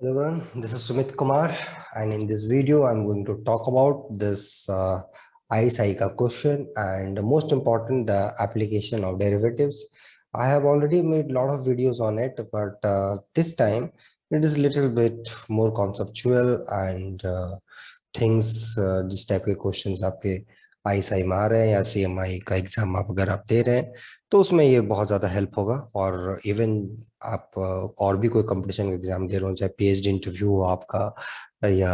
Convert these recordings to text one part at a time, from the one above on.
Hello everyone, this is Sumit Kumar, and in this video I'm going to talk about this ISI question and most important, the application of derivatives. I have already made a lot of videos on it, but this time it is a little bit more conceptual and things जिस type के questions आपके ISI में आ रहे हैं या CMI का exam आप अगर आप दे रहे हैं तो उसमें ये बहुत ज़्यादा हेल्प होगा। और इवन आप और भी कोई कंपटीशन का एग्जाम दे रहे हो, चाहे पीएचडी इंटरव्यू हो आपका या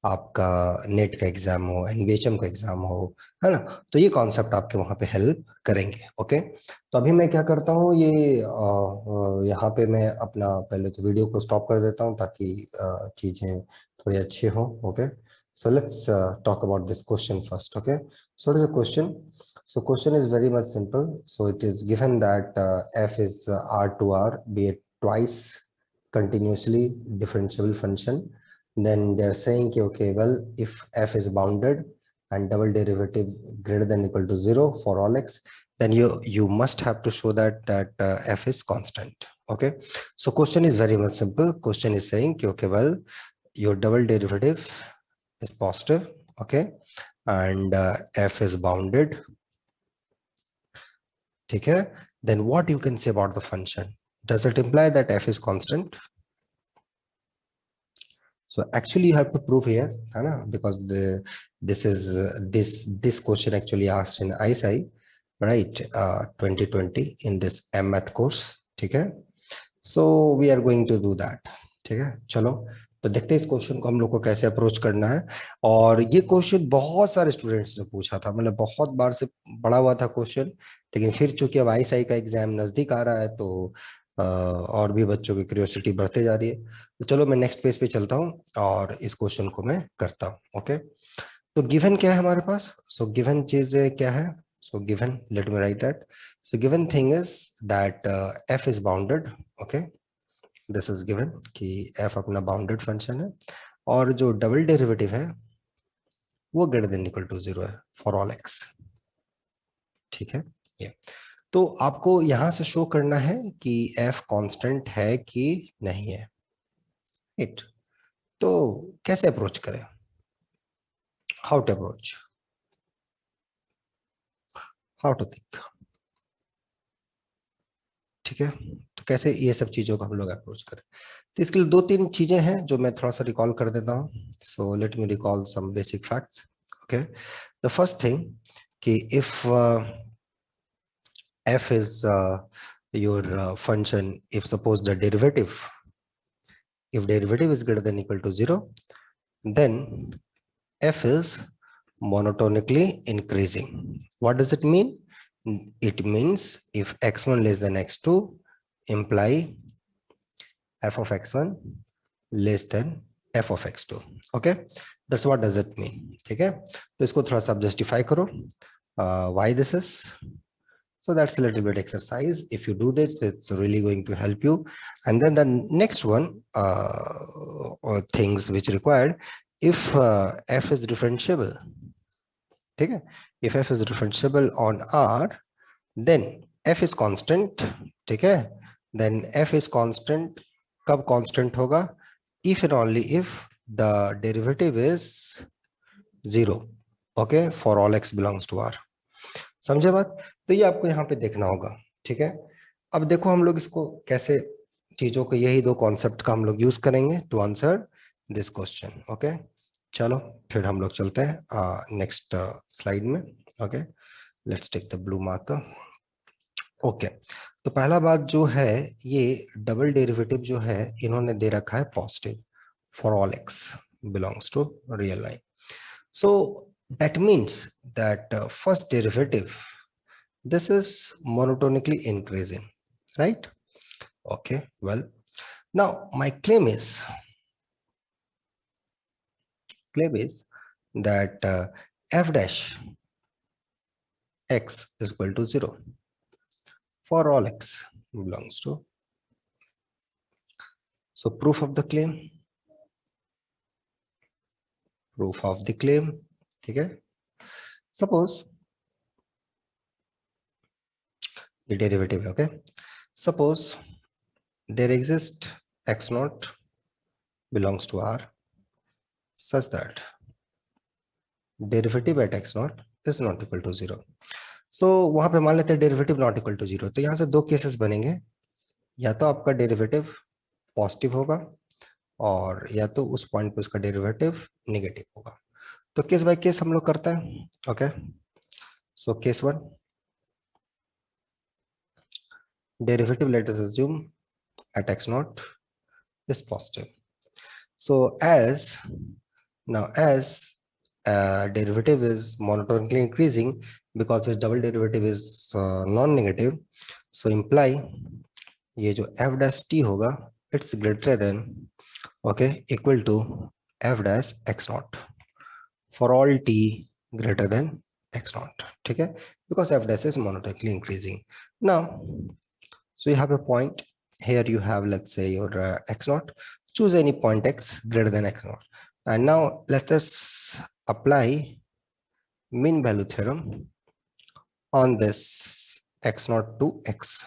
आपका नेट का एग्जाम हो, एनबीएचएम का एग्जाम हो, है ना, तो ये कॉन्सेप्ट आपके वहाँ पे हेल्प करेंगे। ओके, तो अभी मैं क्या करता हूँ, ये यहाँ पे मैं अपना पहले तो वीडियो को स्टॉप कर देता हूँ ताकि चीज़ें थोड़ी अच्छी हो। Okay, so let's talk about this question first. Okay, so what is the question? So question is very much simple. So it is given that f is r to r, be it twice continuously differentiable function. Then they're saying कि okay, well, if f is bounded and double derivative greater than equal to 0 for all x, then you must have to show that f is constant. Okay, so question is very much simple. Question is saying कि okay, well, your double derivative is positive, okay, and f is bounded, okay. Then what you can say about the function? Does it imply that f is constant? So actually you have to prove here, है ना, because this question actually asked in ISI, right, 2020 in this math course, ठीक है. So we are going to do that, ठीक है. चलो तो देखते हैं इस क्वेश्चन को हम लोग को कैसे अप्रोच करना है। और ये क्वेश्चन बहुत सारे स्टूडेंट्स ने पूछा था, मतलब बहुत बार से पढ़ा हुआ था क्वेश्चन, लेकिन फिर चूंकि अब आईएसआई का एग्जाम नजदीक आ रहा है तो और भी बच्चों की क्यूरियोसिटी बढ़ते जा रही है। तो चलो मैं नेक्स्ट पेज पे चलता हूँ और इस क्वेश्चन को मैं करता हूँ। ओके, तो गिवन क्या है हमारे पास? सो गिवन चीज क्या है? So given, let me right that. So given thing is that F is bounded. Okay, this is given कि एफ अपना बाउंडेड फंक्शन है और जो डबल डेरिवेटिव है वो ग्रेटर देन इक्वल टू 0 है फॉर ऑल एक्स, ठीक है। ये तो आपको यहां से शो करना है कि एफ कांस्टेंट है कि नहीं है, राइट। तो कैसे अप्रोच करें? How to approach, how to think, ठीक है। तो कैसे ये सब चीजों को हम लोग अप्रोच करें? तो इसके लिए दो तीन चीजें हैं जो मैं थोड़ा सा रिकॉल कर देता हूँ। So let me recall some basic facts. Okay, the first thing कि if f is your function, if suppose the derivative, if derivative is greater than equal to 0, then f is monotonically increasing. What does it mean? It means if x1 less than x2, imply f of x1 less than f of x2. Okay, that's what does it mean. ठीक है, तो इसको थोड़ा सा justify करो why this is. So that's a little bit exercise. If you do this, it's really going to help you. And then the next one, things which required, if f is differentiable, okay? If f is differentiable on R, then f is constant, okay? Then f is constant. कब constant होगा? If and only if the derivative is 0, okay, for all x belongs to R. समझे बात? तो ये आपको यहाँ पे देखना होगा, ठीक है। अब देखो हम लोग इसको कैसे चीजों को, यही दो कॉन्सेप्ट का हम लोग यूज करेंगे to answer this question. Okay, चलो फिर हम लोग चलते हैं नेक्स्ट स्लाइड में। Okay, let's take the blue marker. Okay, तो पहला बात जो है, ये डबल डेरिवेटिव जो है इन्होंने दे रखा है positive for all x belongs to real line. So that means that first derivative, this is monotonically increasing, right? Okay, well, now my claim is that f dash x is equal to 0 for all x belongs to. So proof of the claim, ठीक है। Suppose the derivative, okay, suppose there exists x naught belongs to R such that derivative at x naught is not equal to 0. So वहां पे मान लेते हैं derivative not equal to 0, तो यहाँ से दो केसेस बनेंगे, या तो आपका डेरिवेटिव पॉजिटिव होगा और या तो उस पॉइंट पे उसका डेरिवेटिव नेगेटिव होगा। तो केस बाय केस हम लोग करते हैं। Okay, so case one, derivative, let us assume, at x naught is positive. So as derivative is monotonically increasing because its double derivative is non-negative, so imply ये जो f dash t होगा it's greater than, okay, equal to f dash x naught for all t greater than x naught, ठीक है, because f dash is monotonically increasing. Now, so you have a point here, you have, let's say, your x naught, choose any point x greater than x naught, and now let us apply mean value theorem on this x naught to x.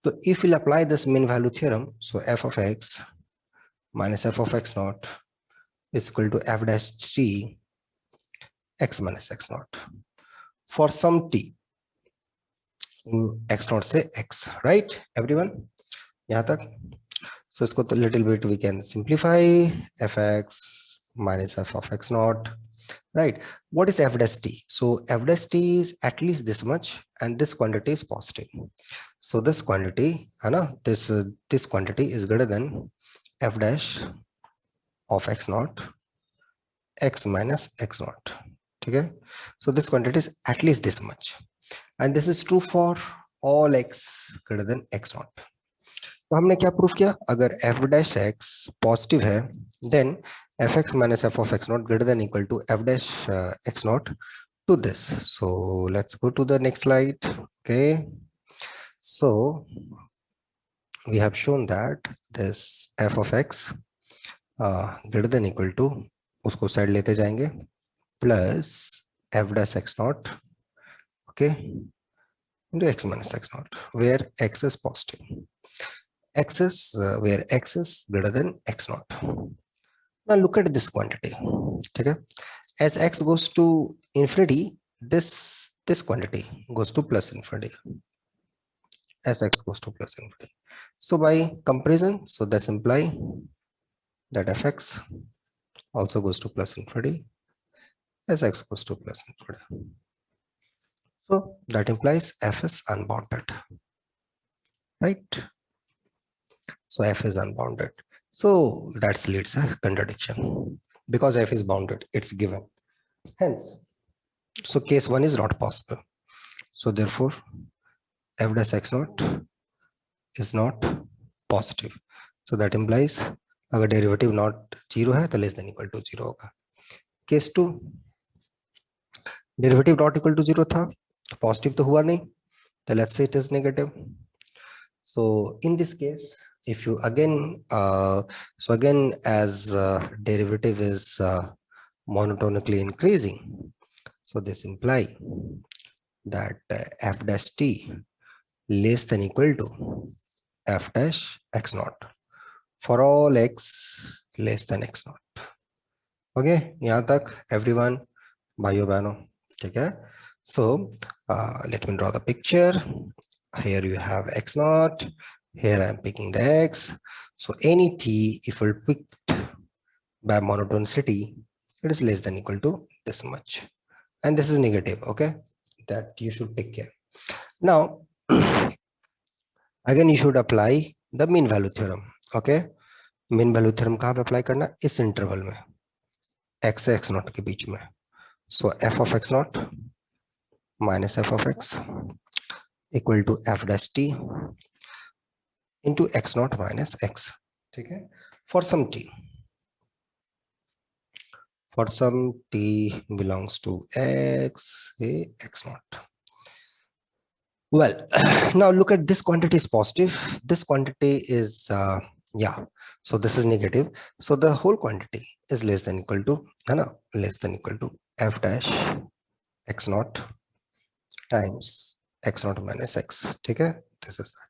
So if we'll apply this mean value theorem, so f of x minus f of x naught is equal to f dash t x minus x naught for some t in x naught से x, right everyone, यहाँ तक? So इसको तो little bit we can simplify, fx minus f of x naught, right? What is f dash t? So f dash t is at least this much, and this quantity is positive. So this quantity, this quantity is greater than f dash of x naught, x minus x naught. Okay, so this quantity is at least this much, and this is true for all x greater than x naught. तो हमने क्या proof किया? अगर f dash x positive है, then fx minus f of x naught greater than equal to f dash x naught to this. So let's go to the next slide. Okay, so we have shown that this f of x greater than equal to, उसको side लेते जाएंगे, plus f dash x naught, okay, into x minus x naught, where x is positive. X is where x is greater than x naught. Now look at this quantity. Okay, as x goes to infinity, this quantity goes to plus infinity. As x goes to plus infinity. So by comparison, so this imply that fx also goes to plus infinity as x goes to plus infinity. So that implies f is unbounded, right? So f is unbounded. So that leads a contradiction because f is bounded, it's given. Hence, so case one is not possible. So therefore, f dash x naught is not positive. So that implies अगर derivative not zero है तो less than equal to zero होगा. Case two, derivative not equal to zero था, positive तो हुआ नहीं, तो let's say it is negative. So in this case, if you again so again as derivative is monotonically increasing, so this imply that f dash t less than equal to f dash x naught for all x less than x naught. Okay, यहाँ तक everyone, भाइयों बहनों, ठीक है? So let me draw the picture. Here you have x naught, here I am picking the x. So any t, if we picked by monotonicity, it is less than equal to this much, and this is negative. Okay, that you should take care. Now again you should apply the mean value theorem. Okay, mean value theorem कहाँ पे apply करना? इस interval में x से x naught के बीच में. So f of x naught minus f of x equal to f dash t into x naught minus x. ठीक है? For some t. For some t belongs to x, say x naught. Well, now look at this quantity is positive. This quantity is so this is negative. So the whole quantity is less than equal to less than equal to f dash x naught times x naught minus x. Okay, this is that.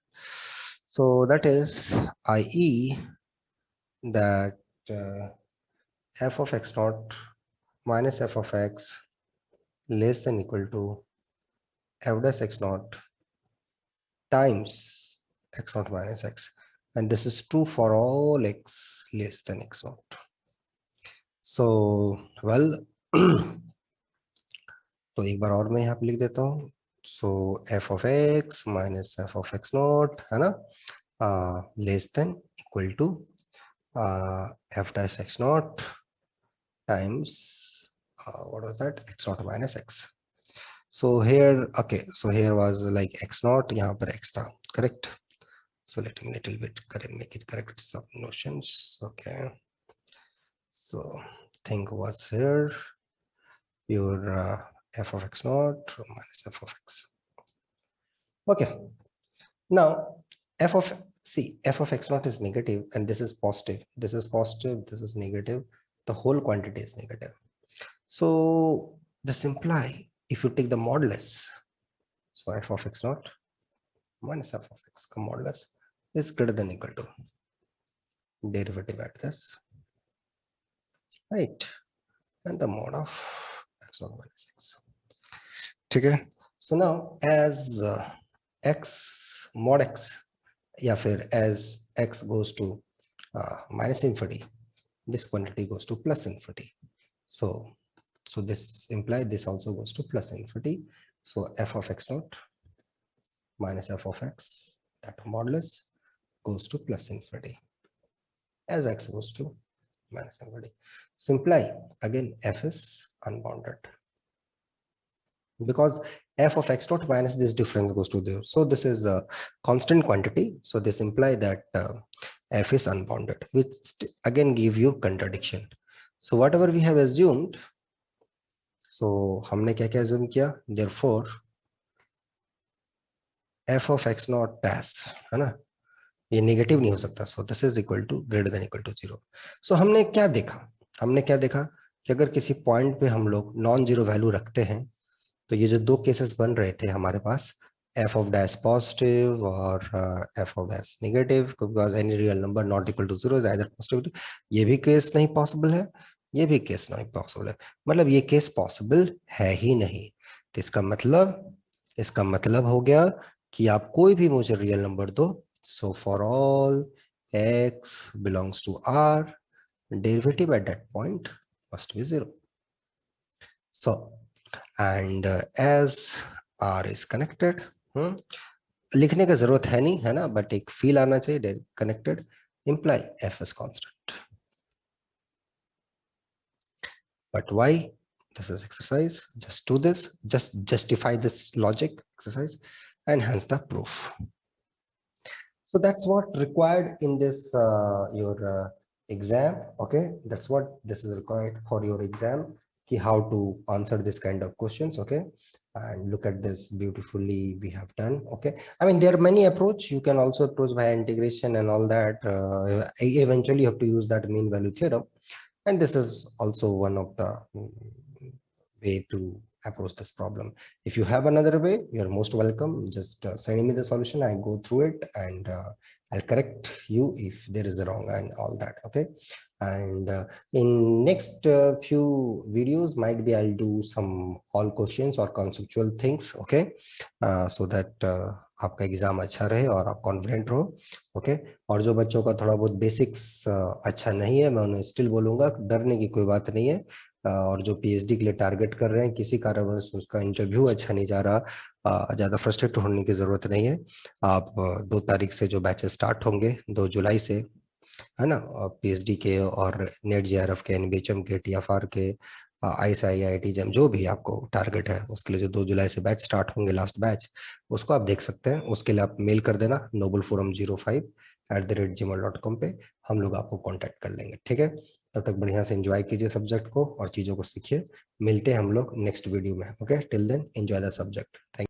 So that is, i.e. that f of x naught minus f of x less than equal to f dash x naught times x naught minus x, and this is true for all x less than x naught. So well तो एक बार और मैं यहाँ पे लिख देता हूँ. So f of x minus f of x naught है ना, less than equal to f dash x naught times what was that, x naught minus x. So here, okay, so here was like x naught, यहाँ पर x था, correct. So let me little bit make it correct some notions. Okay, so thing was here your f of x naught minus f of x. Okay, now f of x naught is negative and this is positive, this is positive, this is negative, the whole quantity is negative. So this imply if you take the modulus, so f of x naught minus f of x modulus is greater than equal to derivative at this, right, and the mod of x naught minus x. Okay, so now as x mod x, या फिर as x goes to minus infinity, this quantity goes to plus infinity. So this implies this also goes to plus infinity. So f of x naught minus f of x, that modulus goes to plus infinity as x goes to minus infinity. So imply again f is unbounded because f of x naught minus this difference goes to 0. So this is a constant quantity. So this imply that f is unbounded, which again give you contradiction. So whatever we have assumed, so हमने क्या क्या assume किया, therefore f of x naught dash है ना, ये negative नहीं हो सकता. So this is equal to greater than equal to 0. So हमने क्या देखा कि अगर किसी पॉइंट पे हम लोग नॉन जीरो वैल्यू रखते हैं तो ये जो दो केसेस बन रहे थे हमारे पास, f of dash positive और f of dash negative, because any real number not equal to 0 is either positive. ये भी केस नहीं पॉसिबल है, ये भी केस नहीं पॉसिबल है, मतलब ये केस पॉसिबल है ही नहीं. तो इसका मतलब हो गया कि आप कोई भी मुझे रियल नंबर दो, so for all x belongs to R, derivative at that point must be 0. So and as R is connected, लिखने का जरूरत है नहीं है ना, बट एक फील आना चाहिए, connected, imply f is constant. But why? This is exercise. Just do this, just justify this logic exercise and hence the proof. So that's what required in this your exam. Okay, that's what this is required for your exam, how to answer this kind of questions. Okay, and look at this beautifully we have done. Okay, I mean there are many approach. You can also approach by integration and all that. Eventually you have to use that mean value theorem, and this is also one of the way to approach this problem. If you have another way, you're most welcome. Just send me the solution, I go through it and I'll correct you if there is a wrong and all that. Okay, and in next few videos might be I'll do some all questions or conceptual things. Okay, so that आपका exam अच्छा रहे और आप confident रहो. Okay, और जो बच्चों का थोड़ा बहुत बेसिक्स अच्छा नहीं है मैं उन्हें स्टिल बोलूंगा डरने की कोई बात नहीं है. और जो पीएचडी के लिए टारगेट कर रहे हैं, किसी कारणवश उसका इंटरव्यू अच्छा नहीं जा रहा, ज़्यादा फ्रस्ट्रेट होने की ज़रूरत नहीं है. आप 2 तारीख से जो बैचेस स्टार्ट होंगे 2 जुलाई से, है ना, पीएचडी के और नेट जेआरएफ के, एनबीएचएम के, टीएफआर के, आईएसआई, आईआईटी जेम, जो भी आपको टारगेट है उसके लिए जो 2 जुलाई से बैच स्टार्ट होंगे, लास्ट बैच, उसको आप देख सकते हैं. उसके लिए आप मेल कर देना nobleforum05@gmail.com पे, हम लोग आपको कांटेक्ट कर लेंगे. ठीक है, तब तक बढ़िया से एंजॉय कीजिए सब्जेक्ट को और चीज़ों को सीखिए. मिलते हैं हम लोग नेक्स्ट वीडियो में. Okay, till then enjoy the subject. Thank